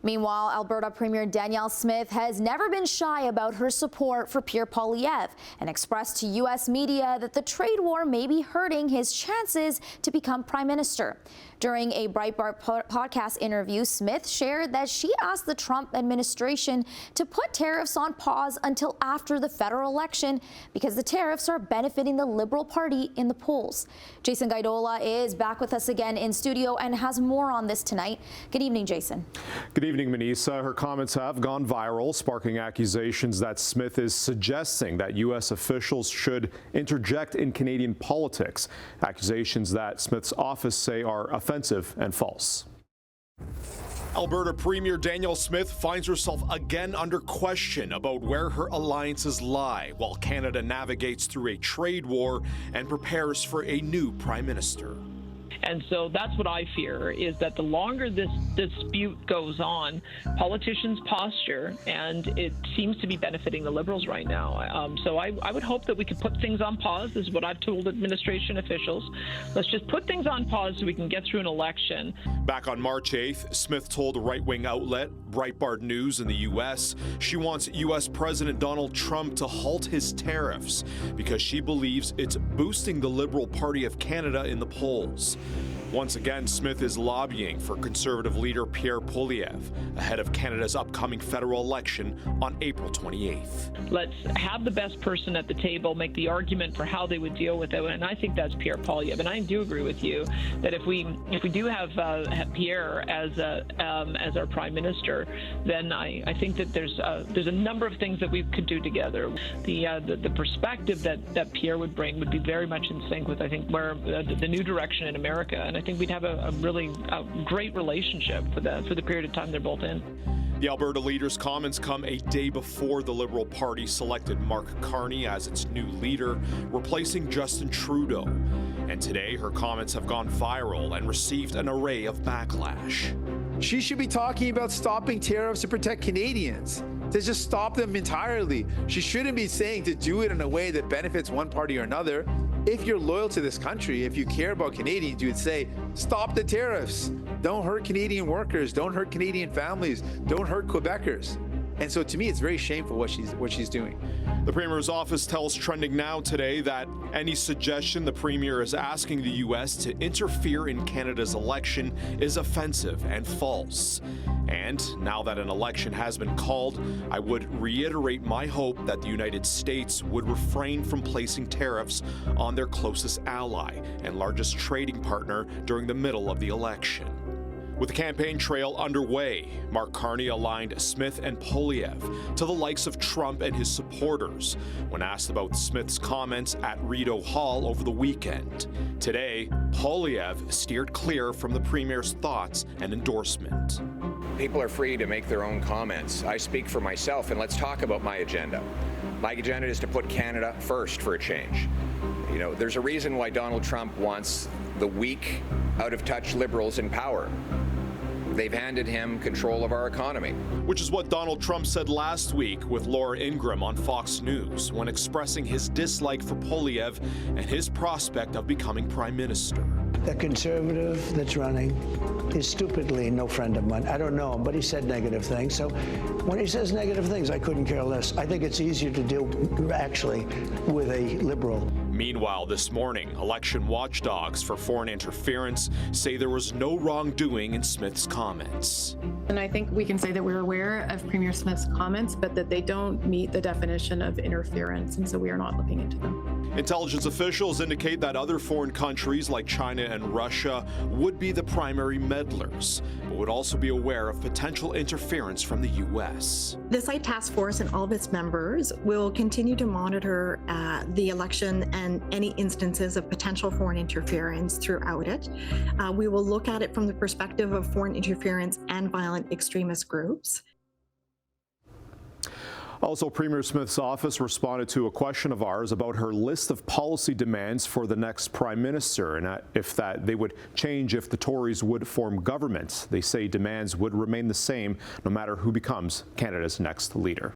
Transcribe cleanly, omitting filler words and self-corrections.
Meanwhile, Alberta Premier Danielle Smith has never been shy about her support for Pierre Poilievre and expressed to U.S. media that the trade war may be hurting his chances to become prime minister. During a Breitbart podcast interview, Smith shared that she asked the Trump administration to put tariffs on pause until after the federal election because the tariffs are benefiting the Liberal Party in the polls. Jason Gaidola is back with us again in studio and has more on this tonight. Good evening, Jason. Good evening, Manisa. Her comments have gone viral, sparking accusations that Smith is suggesting that U.S. officials should interject in Canadian politics, accusations that Smith's office say are offensive and false. Alberta Premier Danielle Smith finds herself again under question about where her alliances lie while Canada navigates through a trade war and prepares for a new prime minister. And so that's what I fear, is that the longer this dispute goes on, politicians posture, and it seems to be benefiting the Liberals right now. So I would hope that we could put things on pause. This is what I've told administration officials. Let's just put things on pause so we can get through an election. Back on March 8th, Smith told a right-wing outlet, Breitbart News in the U.S., she wants U.S. President Donald Trump to halt his tariffs because she believes it's boosting the Liberal Party of Canada in the polls. Once again, Smith is lobbying for Conservative leader Pierre Poilievre ahead of Canada's upcoming federal election on April 28th. Let's have the best person at the table make the argument for how they would deal with it, and I think that's Pierre Poilievre. And I do agree with you that if we do have Pierre as our prime minister, then I think that there's a number of things that we could do together. The perspective that Pierre would bring would be very much in sync with, I think, where the new direction in America. And I think we'd have a really great relationship for the period of time they're both in. The Alberta leader's comments come a day before the Liberal Party selected Mark Carney as its new leader, replacing Justin Trudeau. And today, her comments have gone viral and received an array of backlash. She should be talking about stopping tariffs to protect Canadians, to just stop them entirely. She shouldn't be saying to do it in a way that benefits one party or another. If you're loyal to this country, if you care about Canadians, you would say, stop the tariffs. Don't hurt Canadian workers. Don't hurt Canadian families. Don't hurt Quebecers. And so to me, it's very shameful what she's doing. The Premier's office tells Trending Now today that any suggestion the Premier is asking the U.S. to interfere in Canada's election is offensive and false. And now that an election has been called, I would reiterate my hope that the United States would refrain from placing tariffs on their closest ally and largest trading partner during the middle of the election. With the campaign trail underway, Mark Carney aligned Smith and Poilievre to the likes of Trump and his supporters when asked about Smith's comments at Rideau Hall over the weekend. Today, Poilievre steered clear from the Premier's thoughts and endorsement. People are free to make their own comments. I speak for myself, and let's talk about my agenda. My agenda is to put Canada first for a change. You know, there's a reason why Donald Trump wants the weak, out-of-touch Liberals in power. They've handed him control of our economy. Which is what Donald Trump said last week with Laura Ingraham on Fox News when expressing his dislike for Poilievre and his prospect of becoming prime minister. The Conservative that's running is stupidly no friend of mine. I don't know him, but he said negative things. So when he says negative things, I couldn't care less. I think it's easier to deal actually with a Liberal. Meanwhile, this morning, election watchdogs for foreign interference say there was no wrongdoing in Smith's comments. And I think we can say that we're aware of Premier Smith's comments, but that they don't meet the definition of interference, and so we are not looking into them. Intelligence officials indicate that other foreign countries like China and Russia would be the primary meddlers, but would also be aware of potential interference from the U.S. The site task force and all of its members will continue to monitor the election and any instances of potential foreign interference throughout it. We will look at it from the perspective of foreign interference and violent extremist groups. Also, Premier Smith's office responded to a question of ours about her list of policy demands for the next prime minister and if they would change if the Tories would form government. They say demands would remain the same no matter who becomes Canada's next leader.